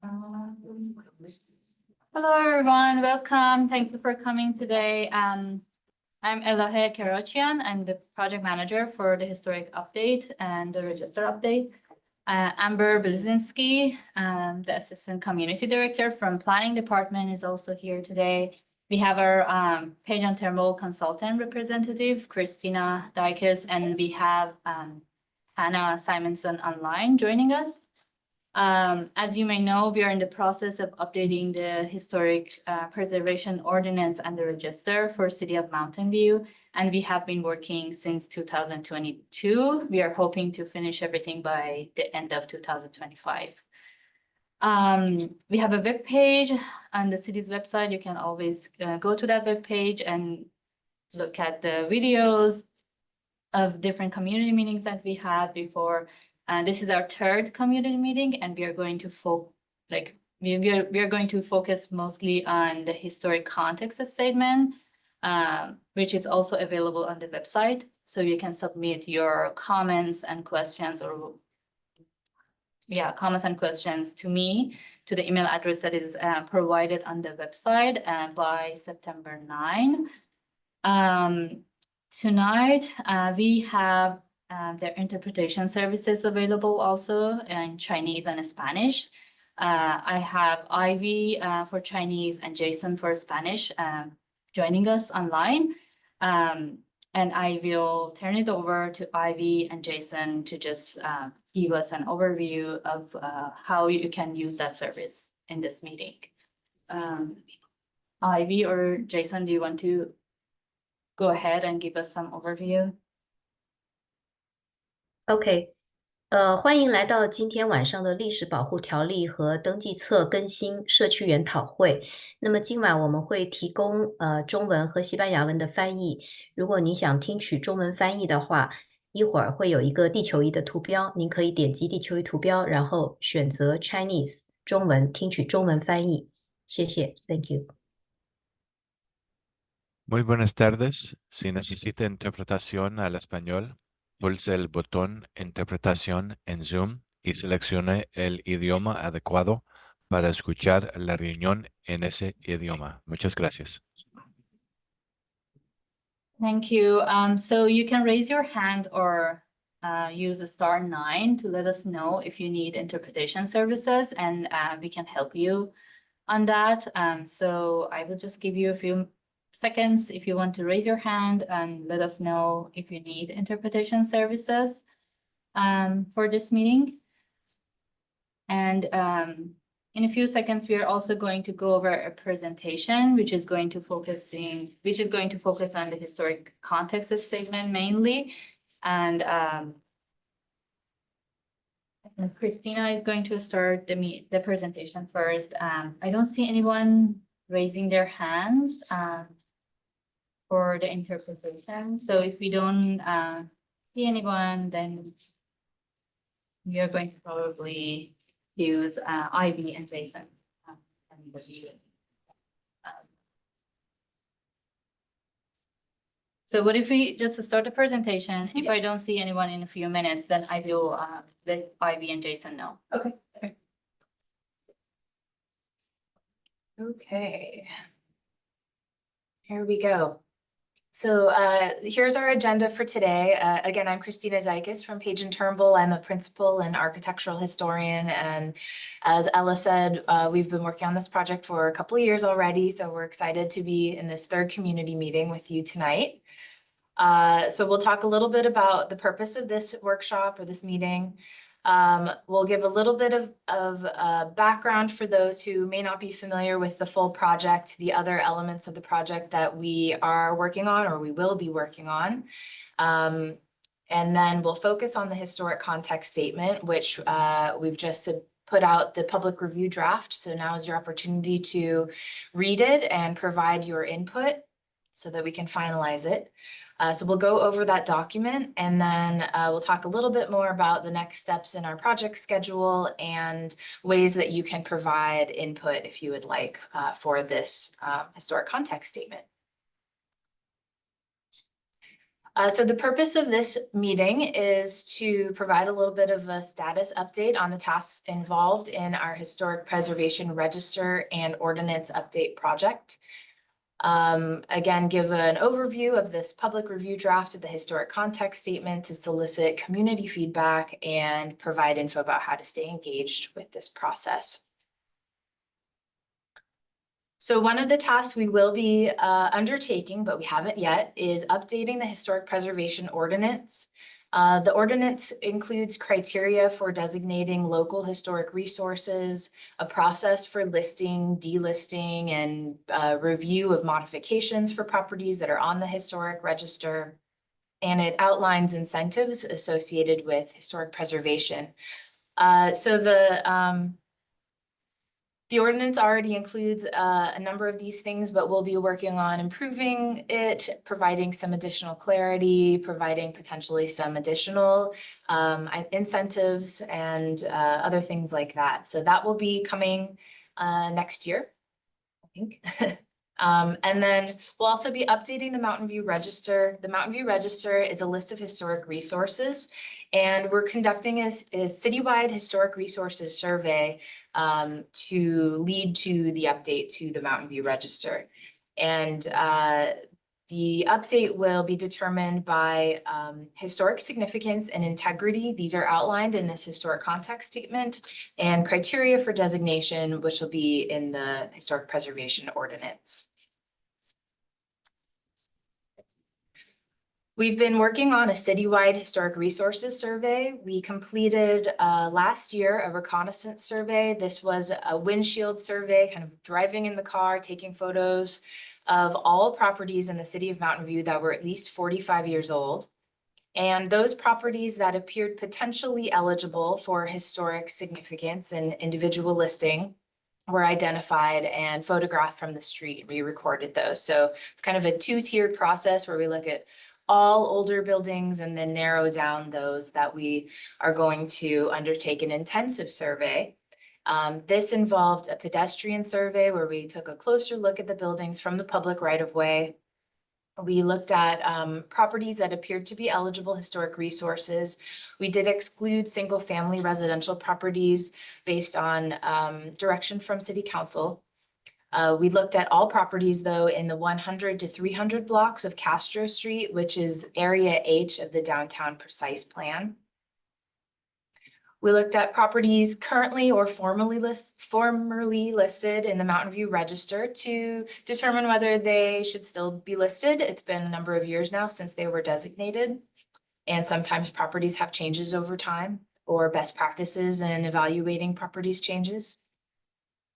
Hello, everyone. Welcome. Thank you for coming today. I'm Elohe Karachian. I'm the project manager for the historic update and the register update. Amber Blazinski, the assistant community director from planning department, is also here today. We have our Page and Thermal consultant representative, Christina Dykes, and we have Hannah Simonson online joining us. As you may know, we are in the process of updating the historic preservation ordinance and the register for City of Mountain View, and we have been working since 2022. We are hoping to finish everything by the end of 2025. We have a web page on the city's website. You can always go to that web page and look at the videos of different community meetings that we had before. This is our third community meeting, and we are going to focus mostly on the historic context statement, which is also available on the website. So you can submit your comments and questions to me, to the email address that is provided on the website by September 9. Tonight, we have their interpretation services available also in Chinese and Spanish. I have Ivy for Chinese and Jason for Spanish joining us online. And I will turn it over to Ivy and Jason to just give us an overview of how you can use that service in this meeting. Ivy or Jason, do you want to go ahead and give us some overview? OK，欢迎来到今天晚上的历史保护条例和登记册更新社区研讨会。那么今晚我们会提供中文和西班牙文的翻译。如果您想听取中文翻译的话，一会儿会有一个地球仪的图标，您可以点击地球仪图标，然后选择 Chinese 中文，听取中文翻译。谢谢 ，Thank you。 Muy buenas tardes. Si necesita interpretación al español, pulse el botón Interpretación en Zoom y seleccione el idioma adecuado para escuchar la reunión en ese idioma. Muchas gracias. Thank you. So you can raise your hand or use *9 to let us know if you need interpretation services, and we can help you on that. So I will just give you a few seconds if you want to raise your hand and let us know if you need interpretation services for this meeting. And in a few seconds, we are also going to go over a presentation, which is going to focus on the historic context statement mainly. And Christina is going to start the presentation first. I don't see anyone raising their hands for the interpretation. So if we don't see anyone, then we are going to probably use Ivy and Jason. So what if we just start the presentation? If I don't see anyone in a few minutes, then I will let Ivy and Jason know. Okay. Okay. Here we go. So here's our agenda for today. Again, I'm Christina Dykes from Page and Turnbull. I'm a principal and architectural historian. And as Ella said, we've been working on this project for a couple of years already. So we're excited to be in this third community meeting with you tonight. So we'll talk a little bit about the purpose of this workshop or this meeting. We'll give a little bit of background for those who may not be familiar with the full project, the other elements of the project that we are working on or we will be working on. And then we'll focus on the historic context statement, which we've just put out the public review draft. So now is your opportunity to read it and provide your input so that we can finalize it. So we'll go over that document, and then we'll talk a little bit more about the next steps in our project schedule and ways that you can provide input if you would like for this historic context statement. So the purpose of this meeting is to provide a little bit of a status update on the tasks involved in our Historic Preservation Register and Ordinance Update project. Again, give an overview of this public review draft of the historic context statement to solicit community feedback and provide info about how to stay engaged with this process. So one of the tasks we will be undertaking, but we haven't yet, is updating the Historic Preservation Ordinance. The ordinance includes criteria for designating local historic resources, a process for listing, delisting, and review of modifications for properties that are on the historic register. And it outlines incentives associated with historic preservation. So the ordinance already includes a number of these things, but we'll be working on improving it, providing some additional clarity, providing potentially some additional incentives and other things like that. So that will be coming next year, I think. And then we'll also be updating the Mountain View Register. The Mountain View Register is a list of historic resources, and we're conducting a citywide historic resources survey to lead to the update to the Mountain View Register. And the update will be determined by historic significance and integrity. These are outlined in this historic context statement, and criteria for designation, which will be in the Historic Preservation Ordinance. We've been working on a citywide historic resources survey. We completed last year a reconnaissance survey. This was a windshield survey, kind of driving in the car, taking photos of all properties in the city of Mountain View that were at least 45 years old. And those properties that appeared potentially eligible for historic significance and individual listing were identified and photographed from the street. We recorded those. So it's kind of a two-tiered process where we look at all older buildings and then narrow down those that we are going to undertake an intensive survey. This involved a pedestrian survey where we took a closer look at the buildings from the public right-of-way. We looked at properties that appeared to be eligible historic resources. We did exclude single-family residential properties based on direction from City Council. We looked at all properties, though, in the 100 to 300 blocks of Castro Street, which is Area H of the Downtown Precise Plan. We looked at properties currently or formerly listed in the Mountain View Register to determine whether they should still be listed. It's been a number of years now since they were designated, and sometimes properties have changes over time or best practices in evaluating properties changes.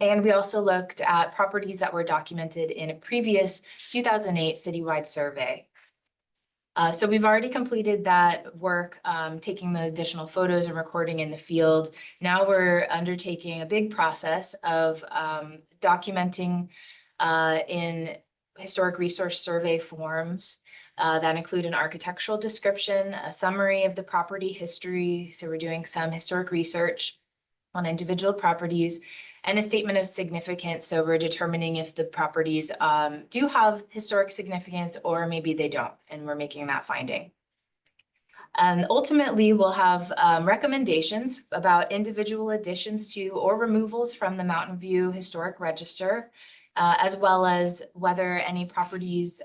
And we also looked at properties that were documented in a previous 2008 citywide survey. So we've already completed that work, taking the additional photos and recording in the field. Now we're undertaking a big process of documenting in historic resource survey forms that include an architectural description, a summary of the property history. So we're doing some historic research on individual properties, and a statement of significance. So we're determining if the properties do have historic significance or maybe they don't, and we're making that finding. And ultimately, we'll have recommendations about individual additions to or removals from the Mountain View Historic Register, as well as whether any properties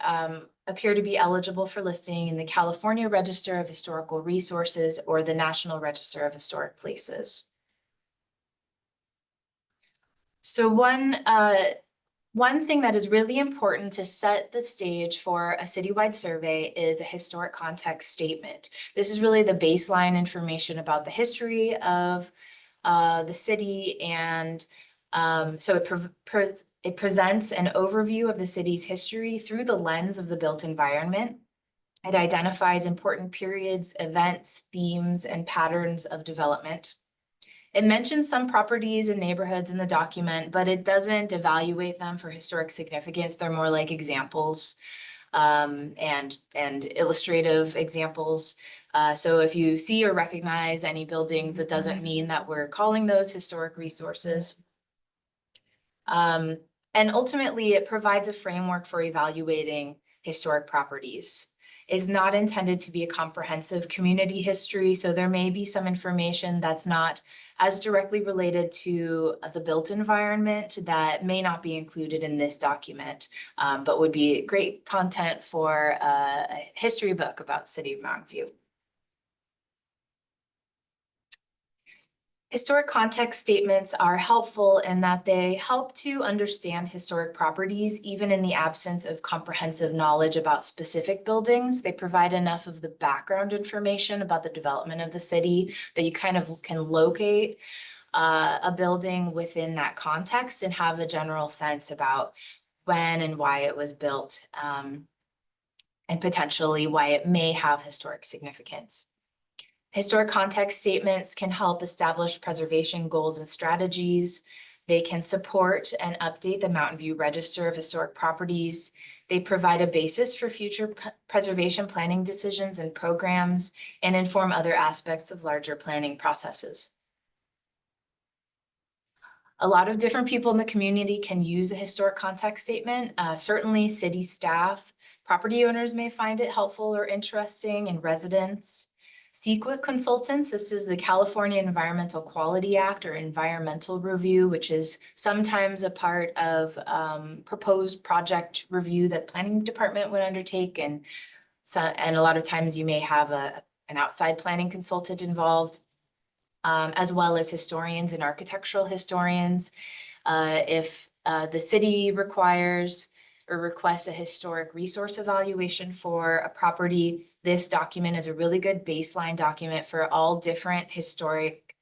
appear to be eligible for listing in the California Register of Historical Resources or the National Register of Historic Places. So one thing that is really important to set the stage for a citywide survey is a historic context statement. This is really the baseline information about the history of the city, and so it presents an overview of the city's history through the lens of the built environment. It identifies important periods, events, themes, and patterns of development. It mentions some properties and neighborhoods in the document, but it doesn't evaluate them for historic significance. They're more like examples and illustrative examples. So if you see or recognize any buildings, it doesn't mean that we're calling those historic resources. And ultimately, it provides a framework for evaluating historic properties. It's not intended to be a comprehensive community history, so there may be some information that's not as directly related to the built environment that may not be included in this document, but would be great content for a history book about the city of Mountain View. Historic context statements are helpful in that they help to understand historic properties, even in the absence of comprehensive knowledge about specific buildings. They provide enough of the background information about the development of the city that you kind of can locate a building within that context and have a general sense about when and why it was built, and potentially why it may have historic significance. Historic context statements can help establish preservation goals and strategies. They can support and update the Mountain View Register of Historic Properties. They provide a basis for future preservation planning decisions and programs and inform other aspects of larger planning processes. A lot of different people in the community can use a historic context statement. Certainly city staff, property owners may find it helpful or interesting, and residents. CEQA consultants, this is the California Environmental Quality Act or environmental review, which is sometimes a part of proposed project review that planning department would undertake. And a lot of times you may have an outside planning consultant involved, as well as historians and architectural historians. If the city requires or request a historic resource evaluation for a property, this document is a really good baseline document for all different historic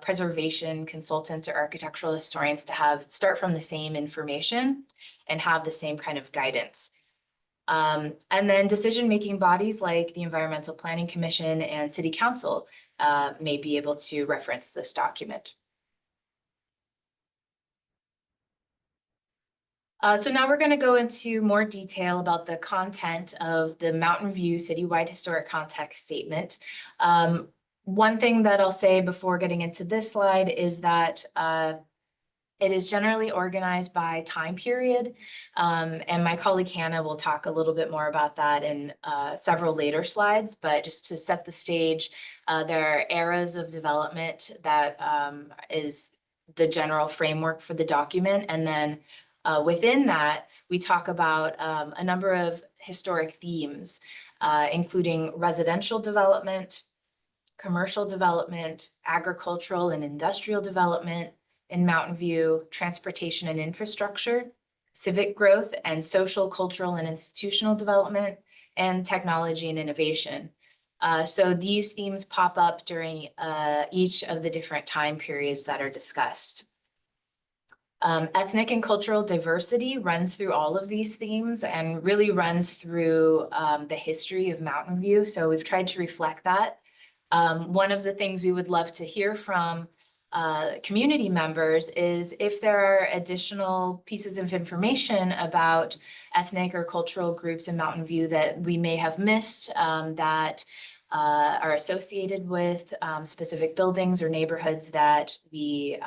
preservation consultants or architectural historians to start from the same information and have the same kind of guidance. And then decision-making bodies like the Environmental Planning Commission and City Council may be able to reference this document. So now we're going to go into more detail about the content of the Mountain View Citywide Historic Context Statement. One thing that I'll say before getting into this slide is that it is generally organized by time period, and my colleague Hannah will talk a little bit more about that in several later slides, but just to set the stage, there are eras of development that is the general framework for the document, and then within that, we talk about a number of historic themes, including residential development, commercial development, agricultural and industrial development in Mountain View, transportation and infrastructure, civic growth, and social, cultural, and institutional development, and technology and innovation. So these themes pop up during each of the different time periods that are discussed. Ethnic and cultural diversity runs through all of these themes and really runs through the history of Mountain View. So we've tried to reflect that. One of the things we would love to hear from community members is if there are additional pieces of information about ethnic or cultural groups in Mountain View that we may have missed, that are associated with specific buildings or neighborhoods that we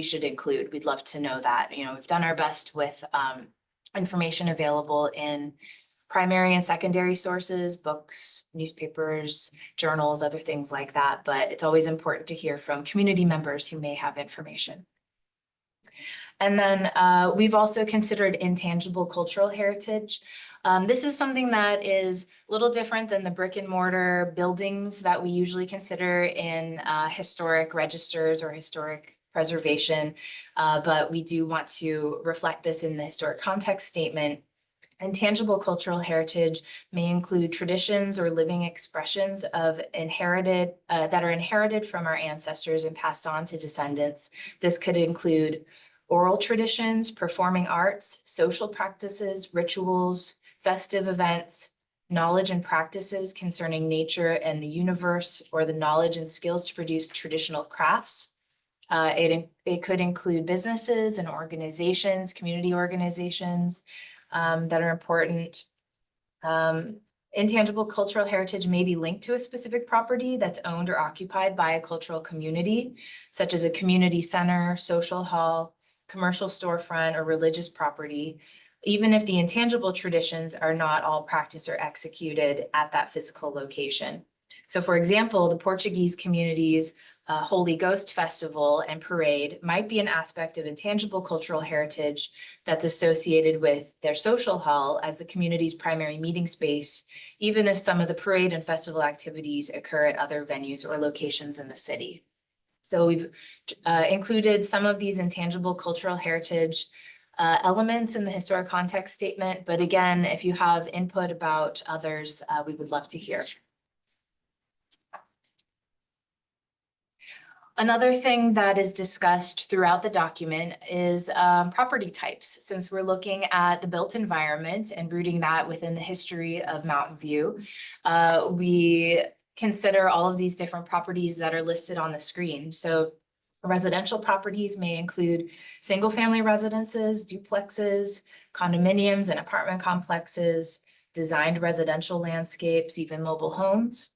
should include. We'd love to know that. You know, we've done our best with information available in primary and secondary sources, books, newspapers, journals, other things like that, but it's always important to hear from community members who may have information. And then we've also considered intangible cultural heritage. This is something that is a little different than the brick and mortar buildings that we usually consider in historic registers or historic preservation, but we do want to reflect this in the historic context statement. Intangible cultural heritage may include traditions or living expressions of that are inherited from our ancestors and passed on to descendants. This could include oral traditions, performing arts, social practices, rituals, festive events, knowledge and practices concerning nature and the universe, or the knowledge and skills to produce traditional crafts. It could include businesses and organizations, community organizations that are important. Intangible cultural heritage may be linked to a specific property that's owned or occupied by a cultural community, such as a community center, social hall, commercial storefront, or religious property. even if the intangible traditions are not all practiced or executed at that physical location. So for example, the Portuguese community's Holy Ghost Festival and Parade might be an aspect of intangible cultural heritage that's associated with their social hall as the community's primary meeting space, even if some of the parade and festival activities occur at other venues or locations in the city. So we've included some of these intangible cultural heritage elements in the historic context statement, but again, if you have input about others, we would love to hear. Another thing that is discussed throughout the document is property types. Since we're looking at the built environment and rooting that within the history of Mountain View, we consider all of these different properties that are listed on the screen. So residential properties may include single-family residences, duplexes, condominiums and apartment complexes, designed residential landscapes, even mobile homes.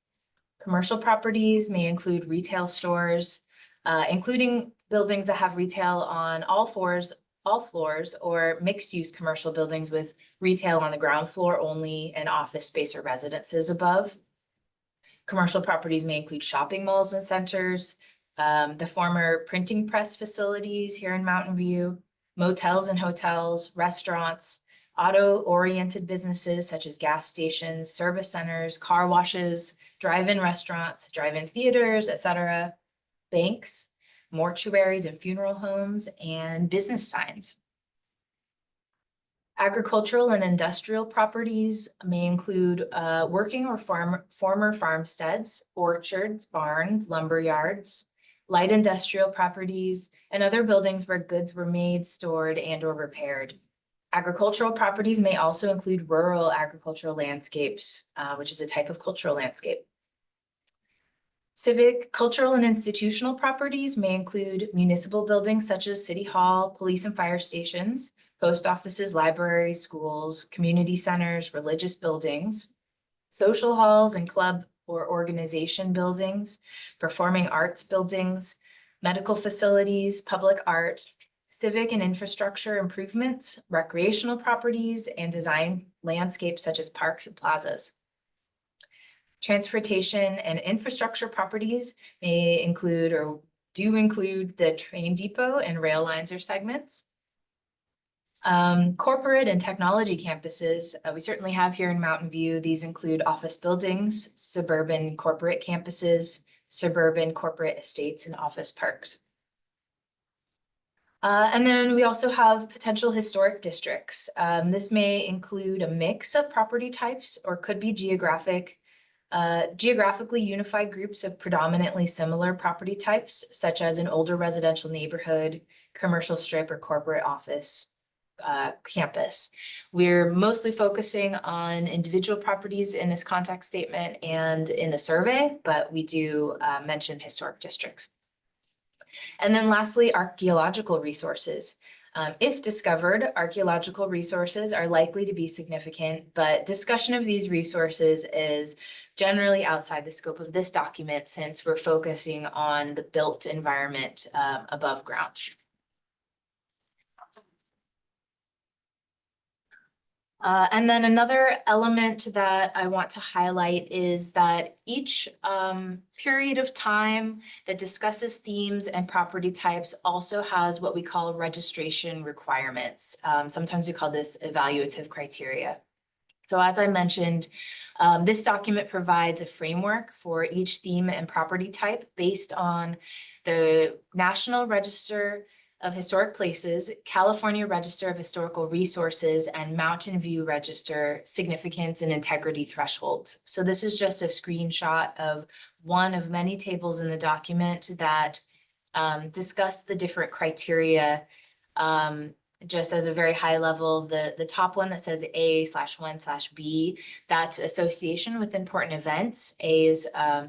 Commercial properties may include retail stores, including buildings that have retail on all floors, or mixed-use commercial buildings with retail on the ground floor only and office space or residences above. Commercial properties may include shopping malls and centers, the former printing press facilities here in Mountain View, motels and hotels, restaurants, auto-oriented businesses such as gas stations, service centers, car washes, drive-in restaurants, drive-in theaters, etc., banks, mortuaries and funeral homes, and business signs. Agricultural and industrial properties may include working or former farmsteads, orchards, barns, lumber yards, light industrial properties, and other buildings where goods were made, stored, and or repaired. Agricultural properties may also include rural agricultural landscapes, which is a type of cultural landscape. Civic, cultural, and institutional properties may include municipal buildings such as City Hall, police and fire stations, post offices, libraries, schools, community centers, religious buildings, social halls and club or organization buildings, performing arts buildings, medical facilities, public art, civic and infrastructure improvements, recreational properties, and design landscapes such as parks and plazas. Transportation and infrastructure properties may include or do include the train depot and rail lines or segments. Corporate and technology campuses, we certainly have here in Mountain View. These include office buildings, suburban corporate campuses, suburban corporate estates, and office parks. And then we also have potential historic districts. This may include a mix of property types or could be geographically unified groups of predominantly similar property types, such as an older residential neighborhood, commercial strip, or corporate office campus. We're mostly focusing on individual properties in this context statement and in the survey, but we do mention historic districts. And then lastly, archaeological resources. If discovered, archaeological resources are likely to be significant, but discussion of these resources is generally outside the scope of this document since we're focusing on the built environment above ground. And then another element that I want to highlight is that each period of time that discusses themes and property types also has what we call registration requirements. Sometimes we call this evaluative criteria. So as I mentioned, this document provides a framework for each theme and property type based on the National Register of Historic Places, California Register of Historical Resources, and Mountain View Register significance and integrity thresholds. So this is just a screenshot of one of many tables in the document that discuss the different criteria. Just as a very high level, the top one that says A/1/B, that's association with important events. A is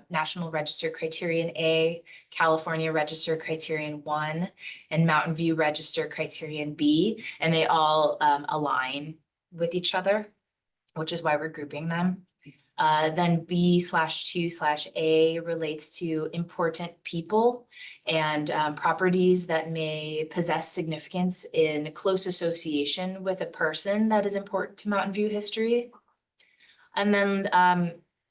National Register Criterion A, California Register Criterion 1, and Mountain View Register Criterion B, and they all align with each other, which is why we're grouping them. Then B/2/A relates to important people and properties that may possess significance in close association with a person that is important to Mountain View history. And then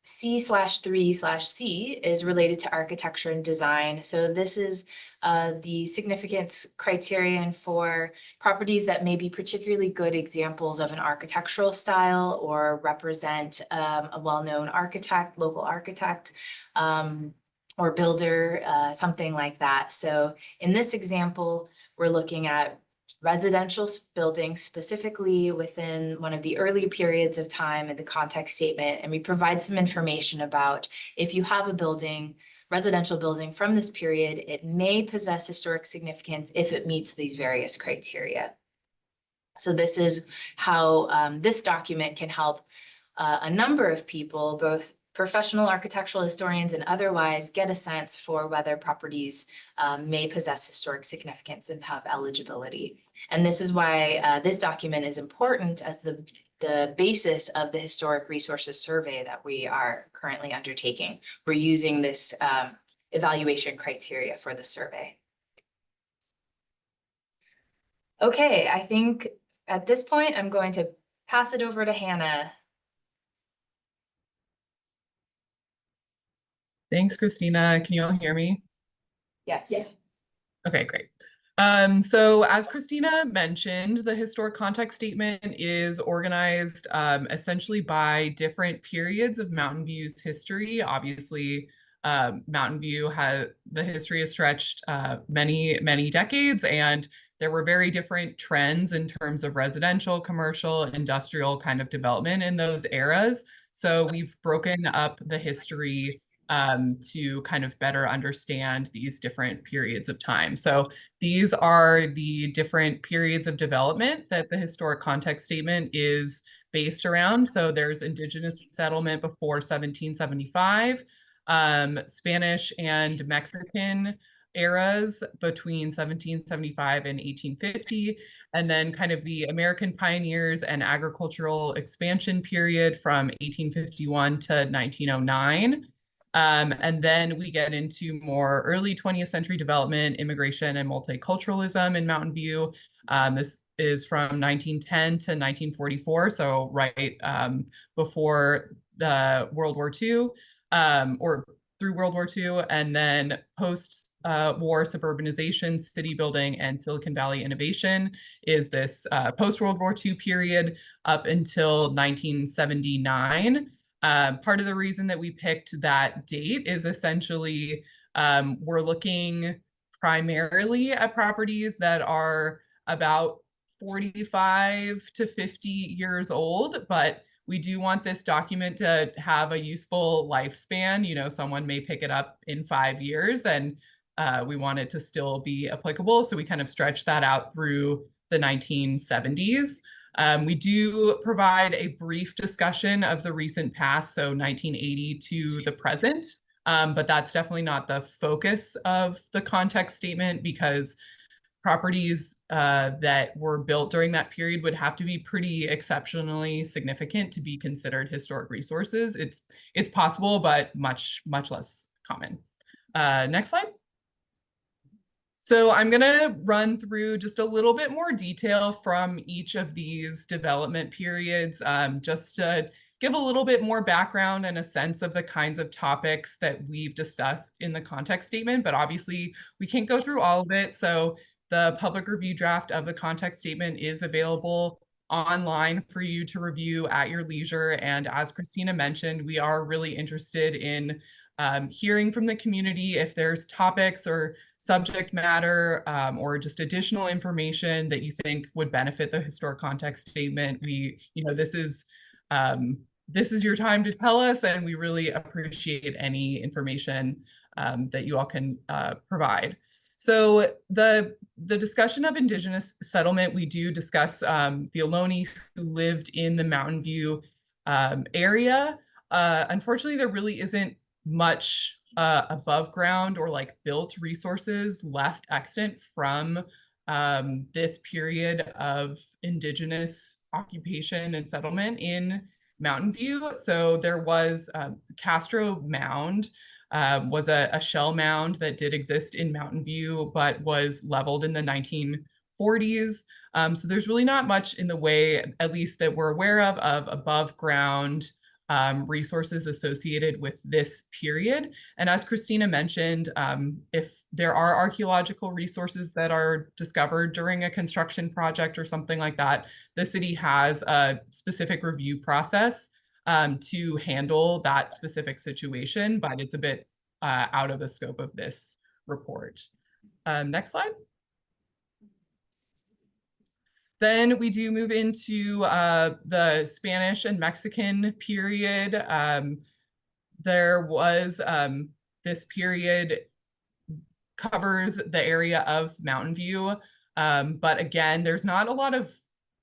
C/3/C is related to architecture and design. So this is the significance criterion for properties that may be particularly good examples of an architectural style or represent a well-known architect, local architect, or builder, something like that. So in this example, we're looking at residential buildings specifically within one of the early periods of time in the context statement. And we provide some information about if you have a building, residential building from this period, it may possess historic significance if it meets these various criteria. So this is how this document can help a number of people, both professional architectural historians and otherwise, get a sense for whether properties may possess historic significance and have eligibility. And this is why this document is important as the basis of the Historic Resources Survey that we are currently undertaking. We're using this evaluation criteria for the survey. Okay, I think at this point, I'm going to pass it over to Hannah. Thanks, Christina. Can you all hear me? Yes. Okay, great. So as Christina mentioned, the historic context statement is organized essentially by different periods of Mountain View's history. Obviously, Mountain View the history has stretched many, many decades, and there were very different trends in terms of residential, commercial, industrial kind of development in those eras. So we've broken up the history to kind of better understand these different periods of time. So these are the different periods of development that the historic context statement is based around. So there's indigenous settlement before 1775, Spanish and Mexican eras between 1775 and 1850, and then kind of the American pioneers and agricultural expansion period from 1851 to 1909. And then we get into more early 20th century development, immigration, and multiculturalism in Mountain View. This is from 1910 to 1944, so right before the World War II, or through World War II, and then post-war suburbanization, city building, and Silicon Valley innovation is this post-World War II period up until 1979. Part of the reason that we picked that date is essentially we're looking primarily at properties that are about 45 to 50 years old, but we do want this document to have a useful lifespan. You know, someone may pick it up in 5 years, and we want it to still be applicable. So we kind of stretch that out through the 1970s. We do provide a brief discussion of the recent past, so 1980 to the present, but that's definitely not the focus of the context statement, because properties that were built during that period would have to be pretty exceptionally significant to be considered historic resources. It's possible, but much less common. Next slide. So I'm going to run through just a little bit more detail from each of these development periods, just to give a little bit more background and a sense of the kinds of topics that we've discussed in the context statement, but obviously we can't go through all of it. So the public review draft of the context statement is available online for you to review at your leisure. And as Christina mentioned, we are really interested in hearing from the community if there's topics or subject matter or just additional information that you think would benefit the historic context statement. This is your time to tell us, and we really appreciate any information that you all can provide. So the discussion of indigenous settlement, we do discuss the Ohlone who lived in the Mountain View area. Unfortunately, there really isn't much above ground or like built resources left extant from this period of indigenous occupation and settlement in Mountain View. So there was Castro Mound, was a shell mound that did exist in Mountain View, but was leveled in the 1940s. So there's really not much in the way, at least that we're aware of above ground resources associated with this period. And as Christina mentioned, if there are archaeological resources that are discovered during a construction project or something like that, the city has a specific review process to handle that specific situation, but it's a bit out of the scope of this report. Next slide. Then we do move into the Spanish and Mexican period. There was this period covers the area of Mountain View, but again, there's not a lot of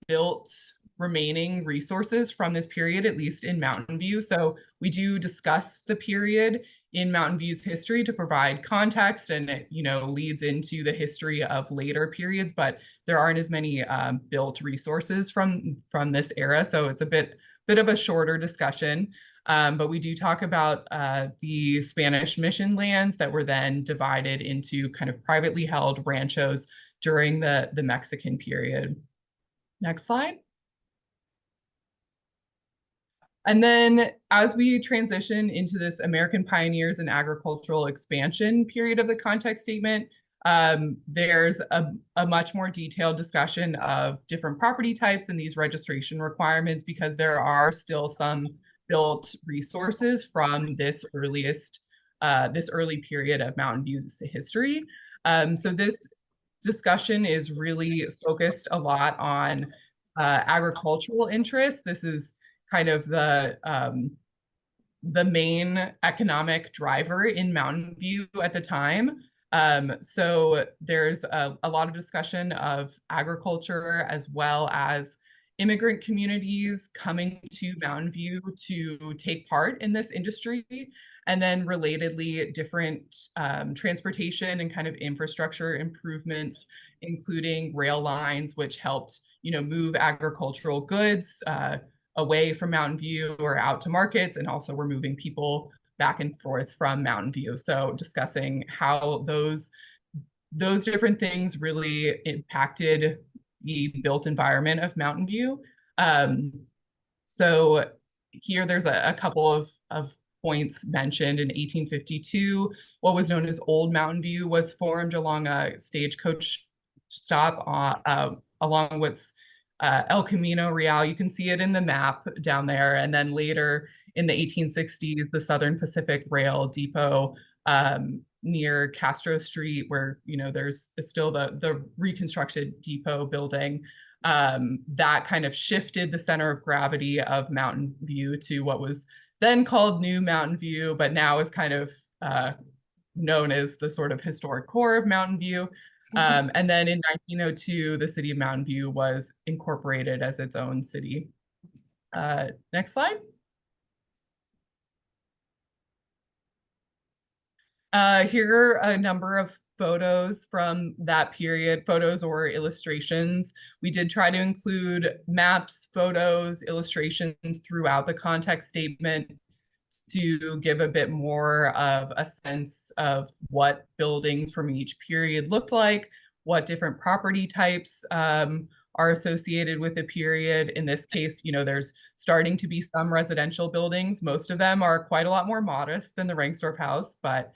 built remaining resources from this period, at least in Mountain View. So we do discuss the period in Mountain View's history to provide context, and it, leads into the history of later periods, but there aren't as many built resources from this era. So it's a bit of a shorter discussion. But we do talk about the Spanish mission lands that were then divided into kind of privately held ranchos during the Mexican period. Next slide. And then as we transition into this American pioneers and agricultural expansion period of the context statement, there's a much more detailed discussion of different property types and these registration requirements, because there are still some built resources from this early period of Mountain View's history. So this discussion is really focused a lot on agricultural interests. This is kind of the main economic driver in Mountain View at the time. So there's a lot of discussion of agriculture as well as immigrant communities coming to Mountain View to take part in this industry. And then relatedly, different transportation and kind of infrastructure improvements, including rail lines, which helped, move agricultural goods away from Mountain View or out to markets, and also we're moving people back and forth from Mountain View. So discussing how those different things really impacted the built environment of Mountain View. So here there's a couple of points mentioned. In 1852, what was known as Old Mountain View was formed along a stagecoach stop along what's El Camino Real. You can see it in the map down there. And then later in the 1860s, the Southern Pacific Rail Depot near Castro Street, where there's still the reconstructed depot building, that kind of shifted the center of gravity of Mountain View to what was then called New Mountain View, but now is kind of known as the sort of historic core of Mountain View. And then in 1902, the city of Mountain View was incorporated as its own city. Next slide. Here are a number of photos from that period, photos or illustrations. We did try to include maps, photos, illustrations throughout the context statement to give a bit more of a sense of what buildings from each period looked like, what different property types are associated with the period. In this case, there's starting to be some residential buildings. Most of them are quite a lot more modest than the Rangsdorff House, but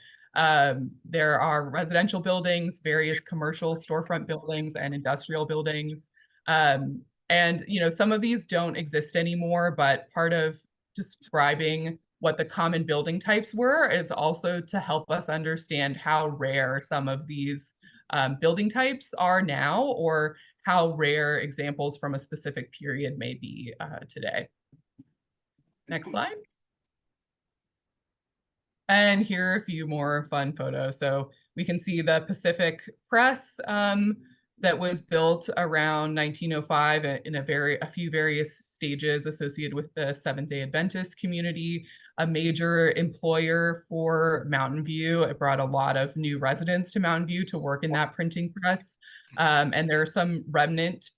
there are residential buildings, various commercial storefront buildings, and industrial buildings. And, some of these don't exist anymore, but part of describing what the common building types were is also to help us understand how rare some of these building types are now, or how rare examples from a specific period may be today. Next slide. And here are a few more fun photos. So we can see the Pacific Press that was built around 1905 in a few various stages associated with the Seventh-day Adventist community, a major employer for Mountain View. It brought a lot of new residents to Mountain View to work in that printing press. And there are some remnant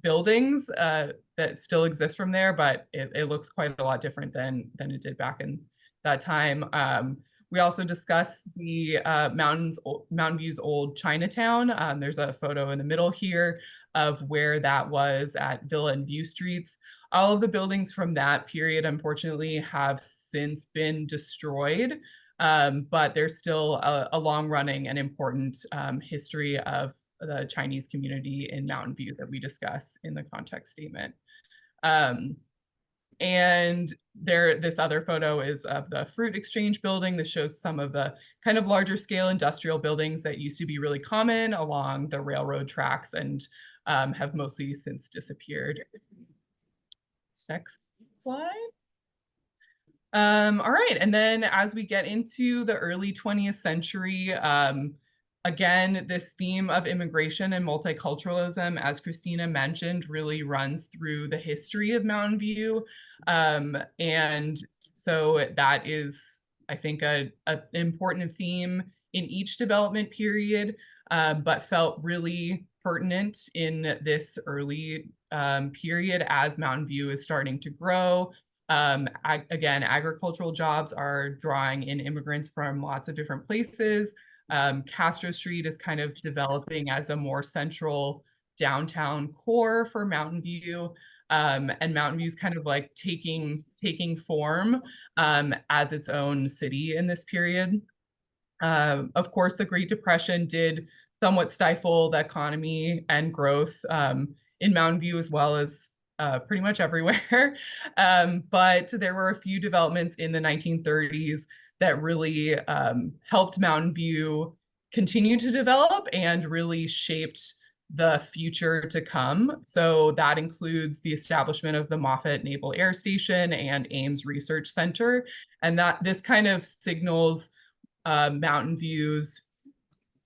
buildings that that still exists from there, but it looks quite a lot different than it did back in that time. We also discuss the Mountain View's old Chinatown. There's a photo in the middle here of where that was at Villa and View Streets. All of the buildings from that period, unfortunately, have since been destroyed, but there's still a long-running and important history of the Chinese community in Mountain View that we discuss in the context statement. And this other photo is of the Fruit Exchange building. This shows some of the kind of larger scale industrial buildings that used to be really common along the railroad tracks and have mostly since disappeared. Next slide. All right, and then as we get into the early 20th century, again, this theme of immigration and multiculturalism, as Christina mentioned, really runs through the history of Mountain View. And so that is, I think, an important theme in each development period, but felt really pertinent in this early period as Mountain View is starting to grow. Again, agricultural jobs are drawing in immigrants from lots of different places. Castro Street is kind of developing as a more central downtown core for Mountain View. And Mountain View is kind of like taking form as its own city in this period. Of course, the Great Depression did somewhat stifle the economy and growth in Mountain View as well as pretty much everywhere. But there were a few developments in the 1930s that really helped Mountain View continue to develop and really shaped the future to come. So that includes the establishment of the Moffett Naval Air Station and Ames Research Center. And that this kind of signals Mountain View's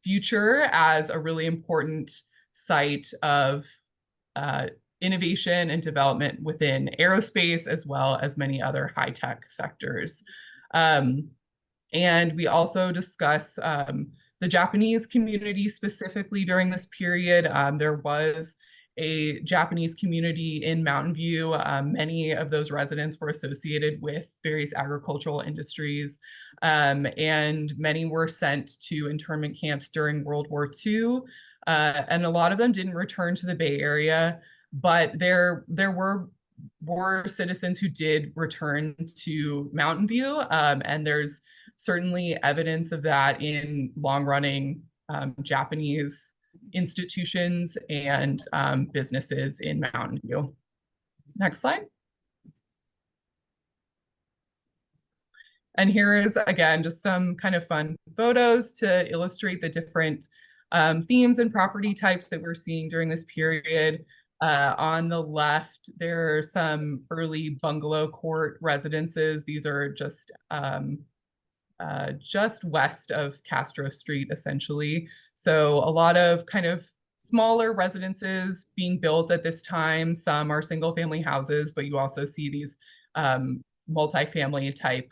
future as a really important site of innovation and development within aerospace, as well as many other high-tech sectors. And we also discuss the Japanese community specifically during this period. There was a Japanese community in Mountain View. Many of those residents were associated with various agricultural industries, and many were sent to internment camps during World War II. And a lot of them didn't return to the Bay Area, but there were citizens who did return to Mountain View, and there's certainly evidence of that in long-running Japanese institutions and businesses in Mountain View. Next slide. And here is, again, just some kind of fun photos to illustrate the different themes and property types that we're seeing during this period. On the left, there are some early bungalow court residences. These are just west of Castro Street, essentially. So a lot of kind of smaller residences being built at this time. Some are single family houses, but you also see these multifamily type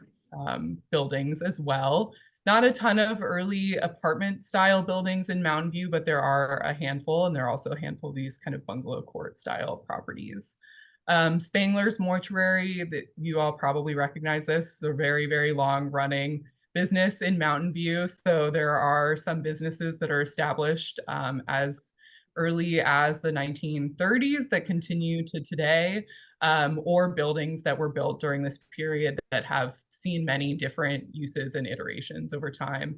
buildings as well. Not a ton of early apartment style buildings in Mountain View, but there are a handful, and there are also a handful of these kind of bungalow court style properties. Spangler's Mortuary, that you all probably recognize this, a very, very long running business in Mountain View. So there are some businesses that are established as early as the 1930s that continue to today, or buildings that were built during this period that have seen many different uses and iterations over time.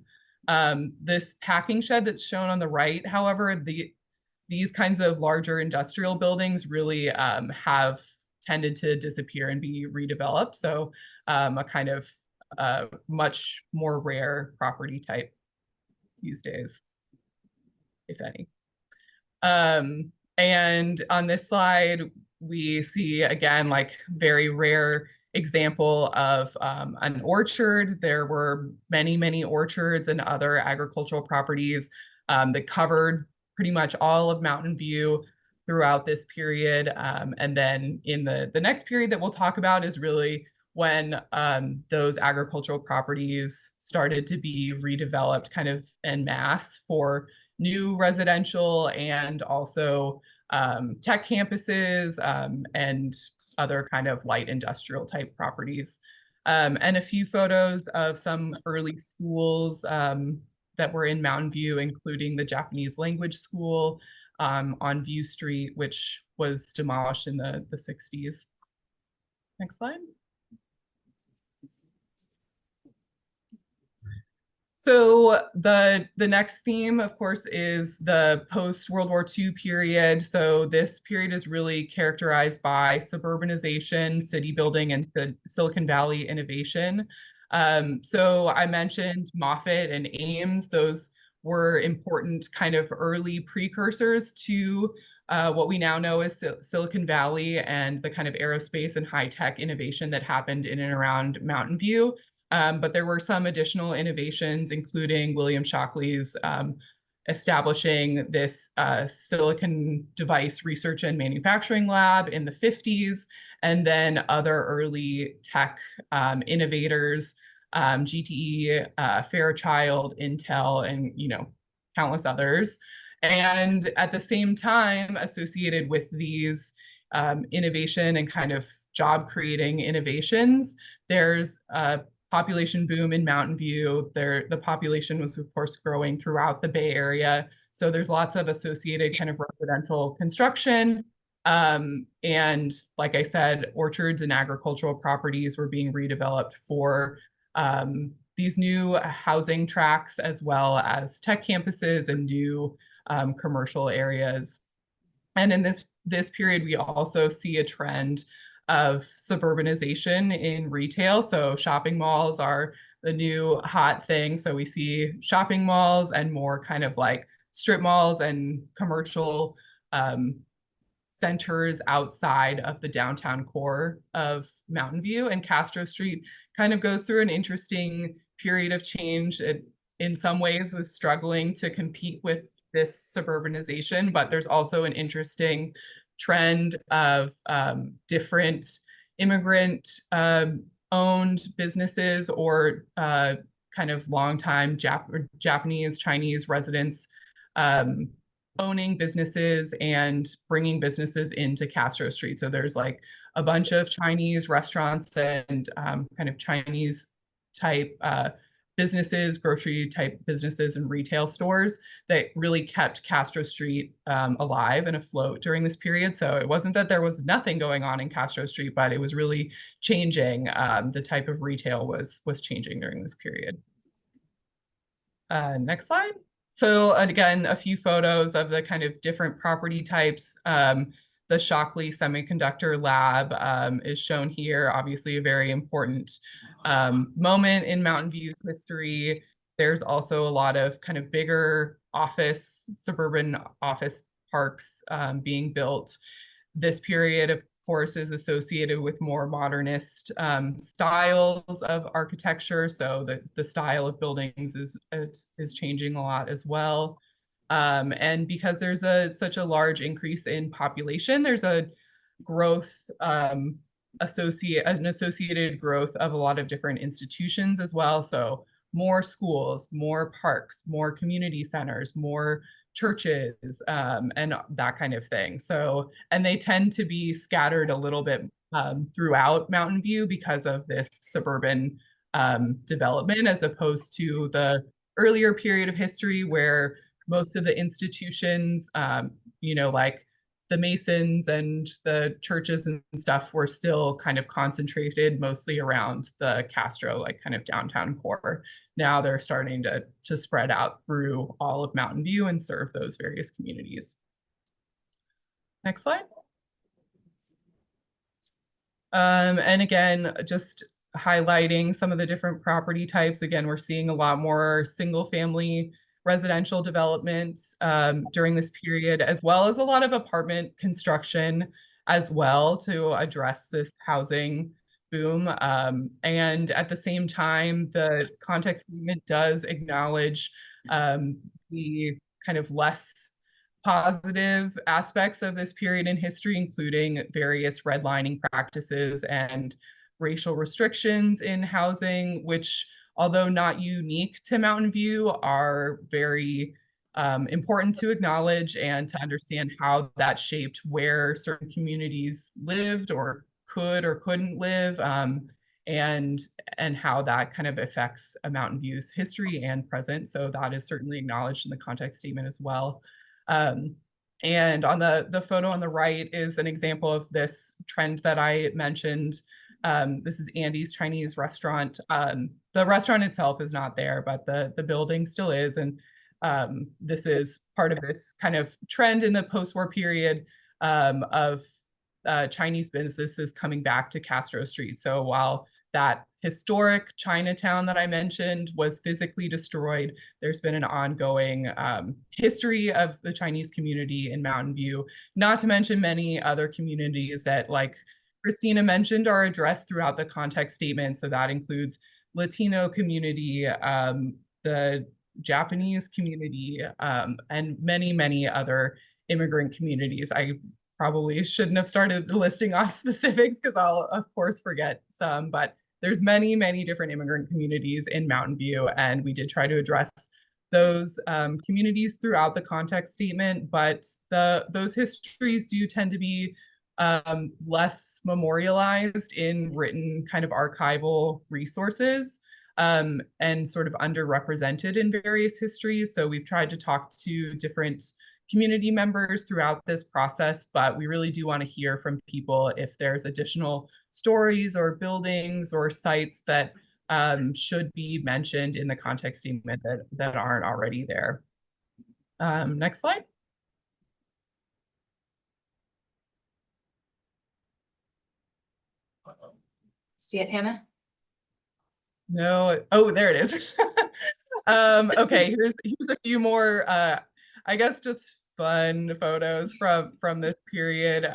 This packing shed that's shown on the right, however, these kinds of larger industrial buildings really have tended to disappear and be redeveloped. So a kind of much more rare property type these days, if any. And on this slide, we see, again, like very rare example of an orchard. There were many, many orchards and other agricultural properties that covered pretty much all of Mountain View throughout this period. And then in the next period that we'll talk about is really when those agricultural properties started to be redeveloped kind of en masse for new residential and also tech campuses, and other kind of light industrial type properties. And a few photos of some early schools that were in Mountain View, including the Japanese language school on View Street, which was demolished in the 60s. Next slide. So the next theme, of course, is the post-World War II period. So this period is really characterized by suburbanization, city building, and the Silicon Valley innovation. So I mentioned Moffett and Ames. Those were important kind of early precursors to what we now know as Silicon Valley and the kind of aerospace and high-tech innovation that happened in and around Mountain View. But there were some additional innovations, including William Shockley's establishing this silicon device research and manufacturing lab in the 50s, and then other early tech innovators, GTE, Fairchild, Intel, and countless others. And at the same time, associated with these innovation and kind of job creating innovations, there's a population boom in Mountain View. The population was, of course, growing throughout the Bay Area. So there's lots of associated kind of residential construction. And like I said, orchards and agricultural properties were being redeveloped for these new housing tracts, as well as tech campuses and new commercial areas. And in this period, we also see a trend of suburbanization in retail. So shopping malls are the new hot thing. So we see shopping malls and more kind of like strip malls and commercial centers outside of the downtown core of Mountain View. And Castro Street kind of goes through an interesting period of change. It, in some ways, was struggling to compete with this suburbanization, but there's also an interesting trend of different immigrant owned businesses or kind of longtime Japanese, Chinese residents owning businesses and bringing businesses into Castro Street. So there's like a bunch of Chinese restaurants and kind of Chinese type businesses, grocery type businesses and retail stores that really kept Castro Street alive and afloat during this period. So it wasn't that there was nothing going on in Castro Street, but it was really changing. The type of retail was changing during this period. Next slide. So again, a few photos of the kind of different property types. The Shockley Semiconductor Lab is shown here, obviously a very important moment in Mountain View's history. There's also a lot of kind of bigger suburban office parks being built. This period, of course, is associated with more modernist styles of architecture. So the style of buildings is changing a lot as well. And because there's such a large increase in population, there's a growth an associated growth of a lot of different institutions as well. So more schools, more parks, more community centers, more churches, and that kind of thing. So, and they tend to be scattered a little bit throughout Mountain View because of this suburban development, as opposed to the earlier period of history where most of the institutions, like the Masons and the churches and stuff were still kind of concentrated mostly around the Castro, like kind of downtown core. Now they're starting to spread out through all of Mountain View and serve those various communities. Next slide. And again, just highlighting some of the different property types. Again, we're seeing a lot more single family residential development during this period, as well as a lot of apartment construction as well to address this housing boom. And at the same time, the context statement does acknowledge the kind of less positive aspects of this period in history, including various redlining practices and racial restrictions in housing, which, although not unique to Mountain View, are very important to acknowledge and to understand how that shaped where certain communities lived or could or couldn't live, and how that kind of affects a Mountain View's history and present. So that is certainly acknowledged in the context statement as well. And on the photo on the right is an example of this trend that I mentioned. This is Andy's Chinese restaurant. The restaurant itself is not there, but the building still is. And this is part of this kind of trend in the post-war period of Chinese businesses coming back to Castro Street. So while that historic Chinatown that I mentioned was physically destroyed, there's been an ongoing history of the Chinese community in Mountain View, not to mention many other communities that, like Christina mentioned, are addressed throughout the context statement. So that includes Latino community, the Japanese community, and many, many other immigrant communities. I probably shouldn't have started listing off specifics because I'll of course forget some, but there's many, many different immigrant communities in Mountain View, and we did try to address those communities throughout the context statement, but those histories do tend to be less memorialized in written kind of archival resources, and sort of underrepresented in various histories. So we've tried to talk to different community members throughout this process, but we really do want to hear from people if there's additional stories or buildings or sites that should be mentioned in the context statement that aren't already there. Next slide. See it, Hannah? No. Oh, there it is. Okay, here's a few more, I guess just fun photos from this period.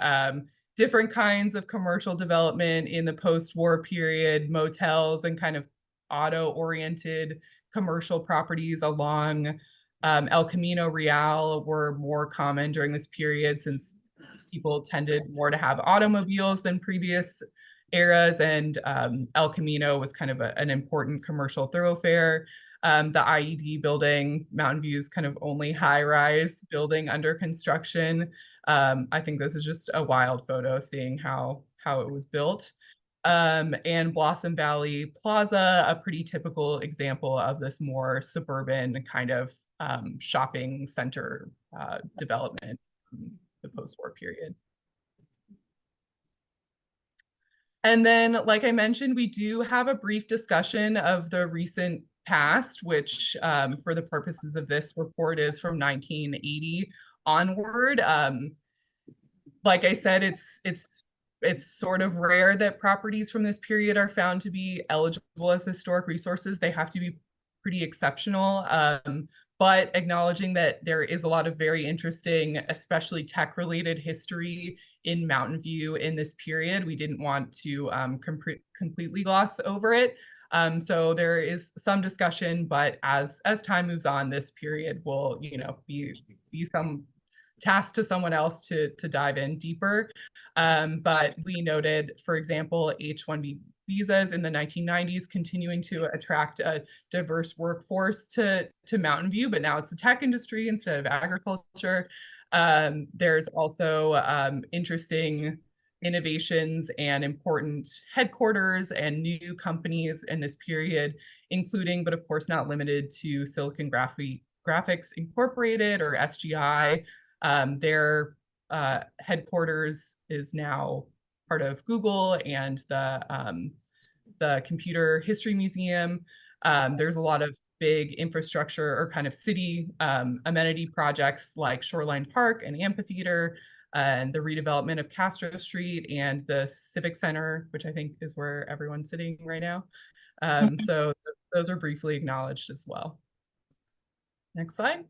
Different kinds of commercial development in the post-war period, motels and kind of auto-oriented commercial properties along El Camino Real were more common during this period since people tended more to have automobiles than previous eras, and El Camino was kind of an important commercial thoroughfare. The IED building, Mountain View's kind of only high-rise building under construction. I think this is just a wild photo seeing how it was built. And Blossom Valley Plaza, a pretty typical example of this more suburban kind of shopping center development in the post-war period. And then, like I mentioned, we do have a brief discussion of the recent past, which for the purposes of this report is from 1980 onward. Like I said, it's sort of rare that properties from this period are found to be eligible as historic resources. They have to be pretty exceptional. But acknowledging that there is a lot of very interesting, especially tech-related history in Mountain View in this period, we didn't want to completely gloss over it. So there is some discussion, but as time moves on, this period will, be some task to someone else to dive in deeper. But we noted, for example, H-1B visas in the 1990s continuing to attract a diverse workforce to Mountain View, but now it's the tech industry instead of agriculture. There's also interesting innovations and important headquarters and new companies in this period, including, but of course not limited to, Silicon Graphics Incorporated, or SGI. Their headquarters is now part of Google and the Computer History Museum. There's a lot of big infrastructure or kind of city amenity projects like Shoreline Park and Amphitheater, and the redevelopment of Castro Street and the Civic Center, which I think is where everyone's sitting right now. So those are briefly acknowledged as well. Next slide.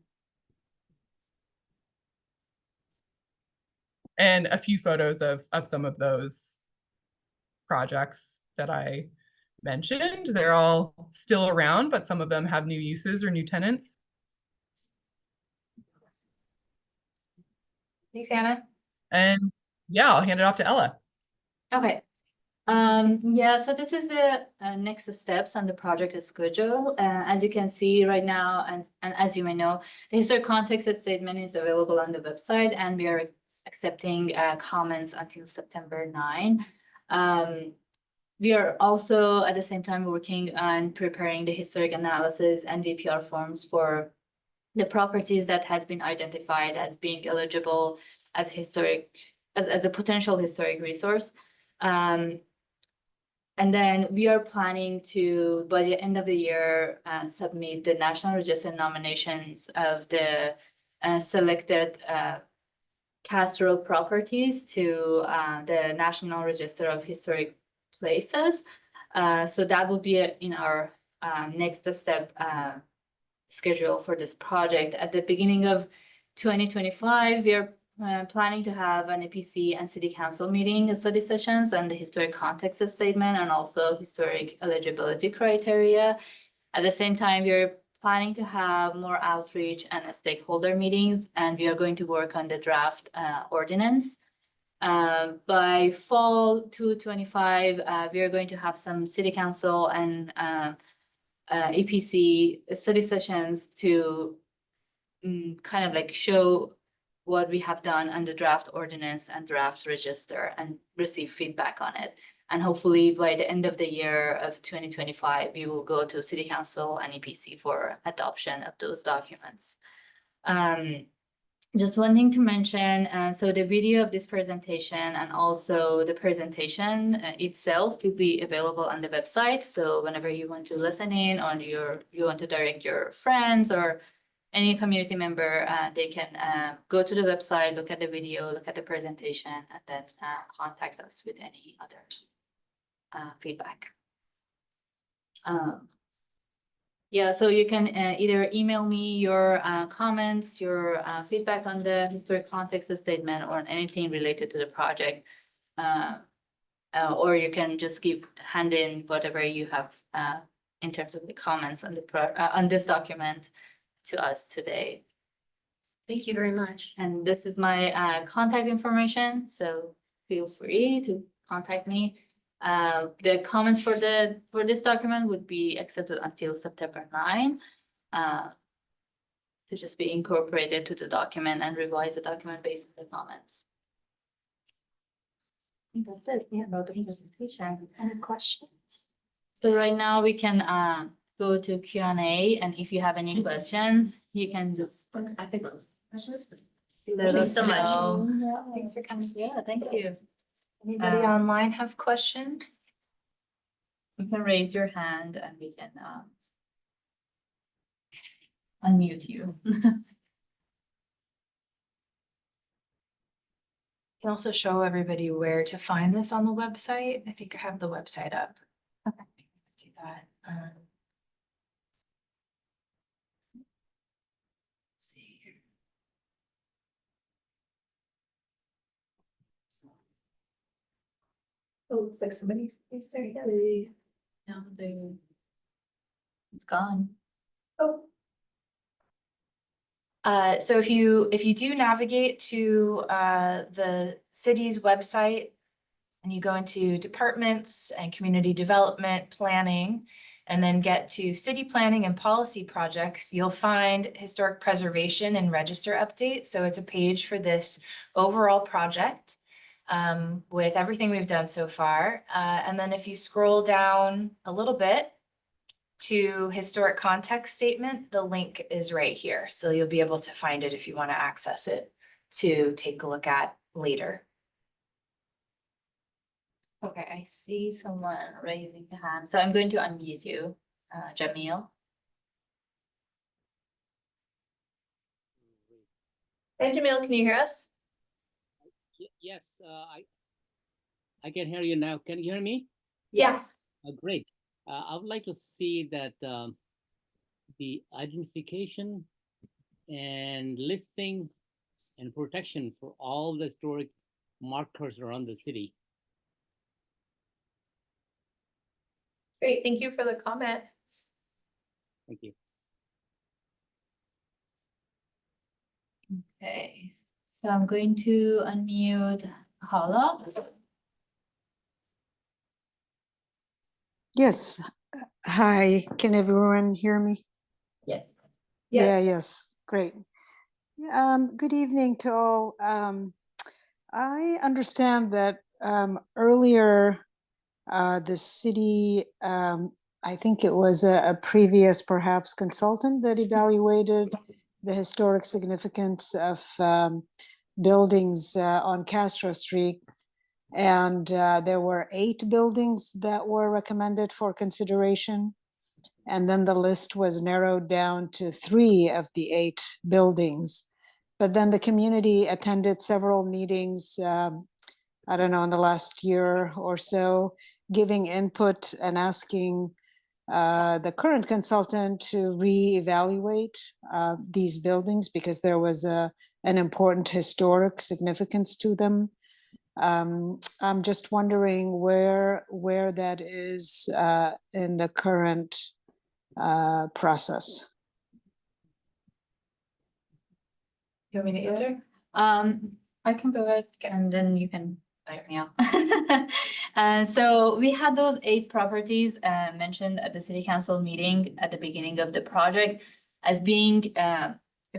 And a few photos of some of those projects that I mentioned. They're all still around, but some of them have new uses or new tenants. Thanks, Hannah. And yeah, I'll hand it off to Ella. Okay. Yeah, so this is the next steps on the project schedule. As you can see right now, and as you may know, the historic context statement is available on the website, and we are accepting comments until September 9. We are also at the same time working on preparing the historic analysis and DPR forms for the properties that has been identified as being eligible as historic, as a potential historic resource. And then we are planning to, by the end of the year, submit the National Register nominations of the selected Castro properties to the National Register of Historic Places. So that will be in our next step schedule for this project. At the beginning of 2025, we are planning to have an EPC and City Council meeting, study sessions, and the historic context statement, and also historic eligibility criteria. At the same time, we're planning to have more outreach and stakeholder meetings, and we are going to work on the draft ordinance. By fall 2025, we are going to have some City Council and EPC study sessions to kind of like show what we have done on the draft ordinance and draft register and receive feedback on it. And hopefully by the end of the year of 2025, we will go to City Council and EPC for adoption of those documents. Just one thing to mention, so the video of this presentation and also the presentation itself will be available on the website. So whenever you want to listen in, or you want to direct your friends or any community member, they can go to the website, look at the video, look at the presentation, and then contact us with any other feedback. Yeah, so you can either email me your comments, your feedback on the historic context statement, or anything related to the project. Or you can just hand in whatever you have in terms of the comments on on this document to us today. Thank you very much. And this is my contact information, so feel free to contact me. The comments for this document would be accepted until September 9. To just be incorporated to the document and revise the document based on the comments. I think that's it. Yeah, about the presentation. Any questions? So right now we can go to Q&A, and if you have any questions, you can just I think questions. let us so much. know. Thanks for coming. Yeah, thank you. Anybody online have questions? You can raise your hand and we can unmute you. Can also show everybody where to find this on the website. I think I have the website up. Okay. Do that. Let's see here. Oh, looks like somebody's there. Yeah. No, it's gone. Oh. So if you do navigate to the city's website and you go into departments and community development planning, and then get to city planning and policy projects, you'll find historic preservation and register update. So it's a page for this overall project with everything we've done so far. And then if you scroll down a little bit to historic context statement, the link is right here. So you'll be able to find it if you want to access it to take a look at later. Okay, I see someone raising the hand. So I'm going to unmute you, Jamil. Hey, Jamil, can you hear us? Yes, I can hear you now. Can you hear me? Yes. Great. I would like to see that the identification and listing and protection for all the historic markers around the city. Great. Thank you for the comment. Thank you. Okay, so I'm going to unmute Hala. Yes. Hi, can everyone hear me? Yes. Yeah, yes, great. Good evening to all. I understand that earlier the city, I think it was a previous perhaps consultant that evaluated the historic significance of buildings on Castro Street. And there were 8 buildings that were recommended for consideration. And then the list was narrowed down to 3 of the 8 buildings. But then the community attended several meetings, I don't know, in the last year or so, giving input and asking the current consultant to reevaluate these buildings because there was an important historic significance to them. I'm just wondering where that is in the current process. You want me to answer? I can go ahead and then you can back me up. So we had those 8 properties mentioned at the city council meeting at the beginning of the project as being a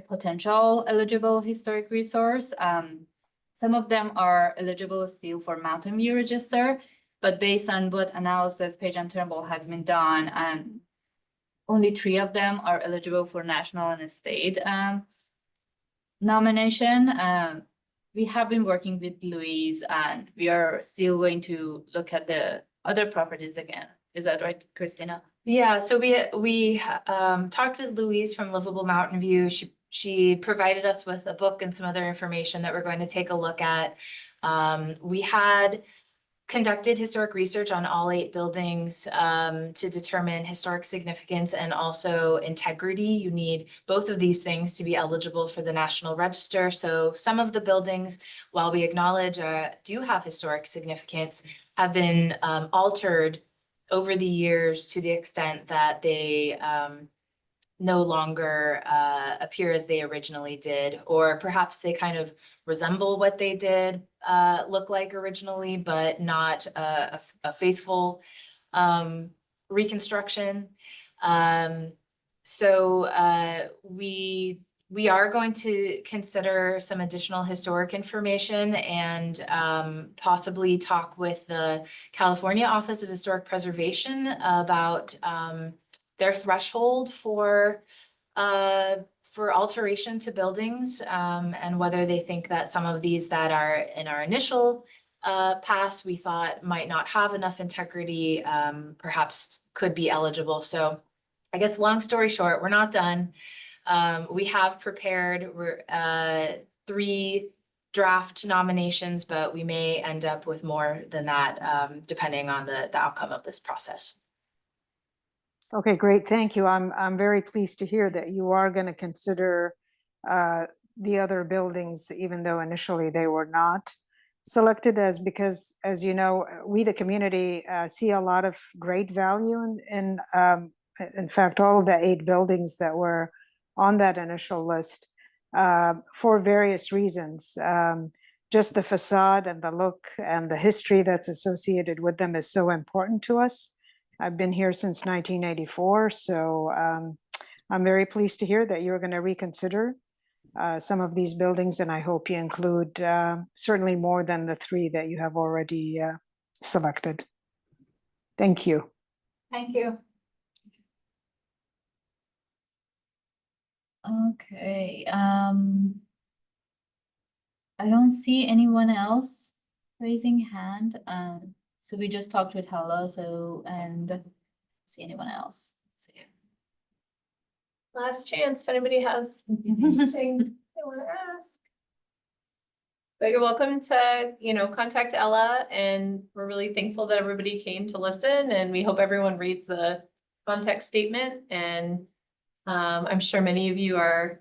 potential eligible historic resource. Some of them are eligible still for Mountain View Register, but based on what analysis Page and Turnbull has been done, only 3 of them are eligible for national and state nomination. We have been working with Louise and we are still going to look at the other properties again. Is that right, Christina? Yeah, so we talked with Louise from Livable Mountain View. She provided us with a book and some other information that we're going to take a look at. We had conducted historic research on all 8 buildings to determine historic significance and also integrity. You need both of these things to be eligible for the National Register. So some of the buildings, while we acknowledge do have historic significance, have been altered over the years to the extent that they no longer appear as they originally did, or perhaps they kind of resemble what they did look like originally, but not a faithful reconstruction. So we are going to consider some additional historic information and possibly talk with the California Office of Historic Preservation about their threshold for alteration to buildings, and whether they think that some of these that are in our initial pass we thought might not have enough integrity, perhaps could be eligible. So I guess long story short, we're not done. We have prepared 3 draft nominations, but we may end up with more than that, depending on the outcome of this process. Okay, great. Thank you. I'm very pleased to hear that you are going to consider the other buildings, even though initially they were not selected because, as you know, we, the community, see a lot of great value in fact, all of the 8 buildings that were on that initial list for various reasons. Just the facade and the look and the history that's associated with them is so important to us. I've been here since 1984, so I'm very pleased to hear that you're going to reconsider some of these buildings, and I hope you include certainly more than the 3 that you have already selected. Thank you. Thank you. Okay, I don't see anyone else raising hand. So we just talked with Hella, and see anyone else. Let's see. Last chance if anybody has anything they want to ask. But you're welcome to, contact Ella, and we're really thankful that everybody came to listen, and we hope everyone reads the context statement. And I'm sure many of you are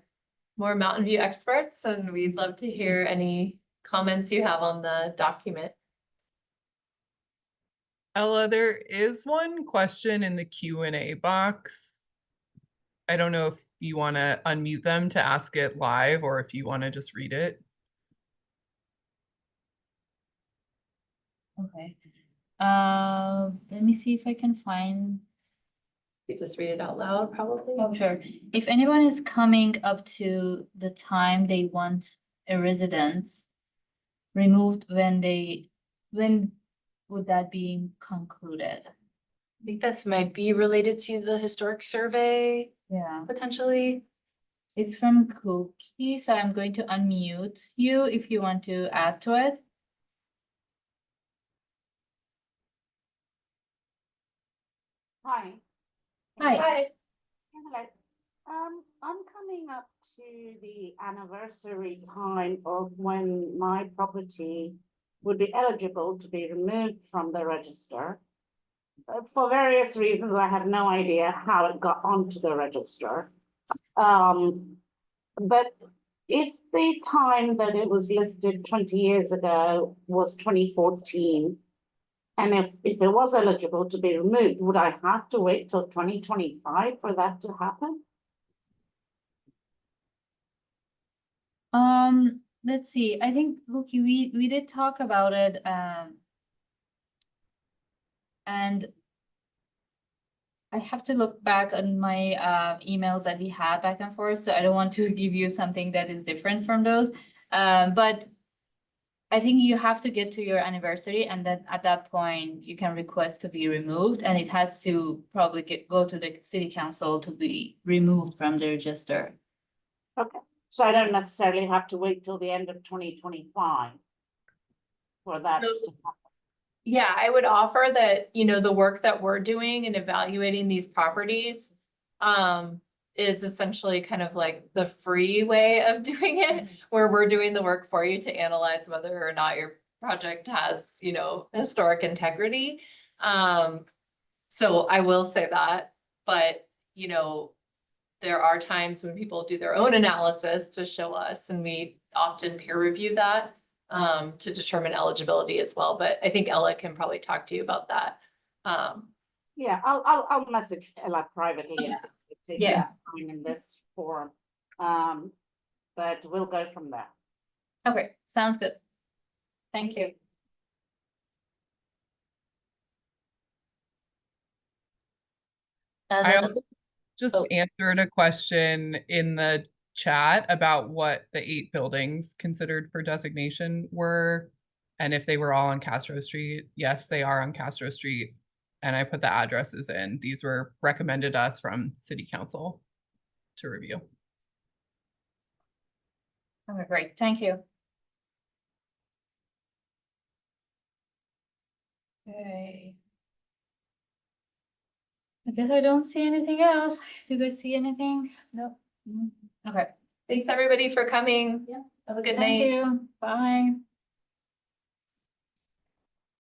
more Mountain View experts, and we'd love to hear any comments you have on the document. Ella, there is one question in the Q&A box. I don't know if you want to unmute them to ask it live or if you want to just read it. Okay. Let me see if I can find. You just read it out loud, probably. Oh, sure. If anyone is coming up to the time they want a residence removed when would that be concluded? I think this might be related to the historic survey, Yeah, potentially. it's from Cookie, so I'm going to unmute you if you want to add to it. Hi. Hi. Hi. Hello. I'm coming up to the anniversary time of when my property would be eligible to be removed from the register. For various reasons, I have no idea how it got onto the register. But if the time that it was listed 20 years ago was 2014, and if it was eligible to be removed, would I have to wait till 2025 for that to happen? Let's see. I think, Cookie, we did talk about it, and I have to look back on my emails that we had back and forth, so I don't want to give you something that is different from those. But I think you have to get to your anniversary, and then at that point you can request to be removed, and it has to probably go to the city council to be removed from the register. Okay, so I don't necessarily have to wait till the end of 2025 for that So- to happen. Yeah, I would offer that, you know, the work that we're doing in evaluating these properties is essentially kind of like the free way of doing it, where we're doing the work for you to analyze whether or not your project has, you know, historic integrity. So I will say that, but, you know, there are times when people do their own analysis to show us, and we often peer review that to determine eligibility as well. But I think Ella can probably talk to you about that. Yeah, I'll message Ella privately Yeah. and take Yeah. that time in this forum. But we'll go from there. Okay, sounds good. Thank you. I then- also just Oh. answered a question in the chat about what the 8 buildings considered for designation were, and if they were all on Castro Street. Yes, they are on Castro Street, and I put the addresses in. These were recommended us from City Council to review. Okay, great. Thank you. Okay. I guess I don't see anything else. Do you guys see anything? No. Okay. Thanks, everybody, for coming. Yeah. Have a good Thank night. you. Bye.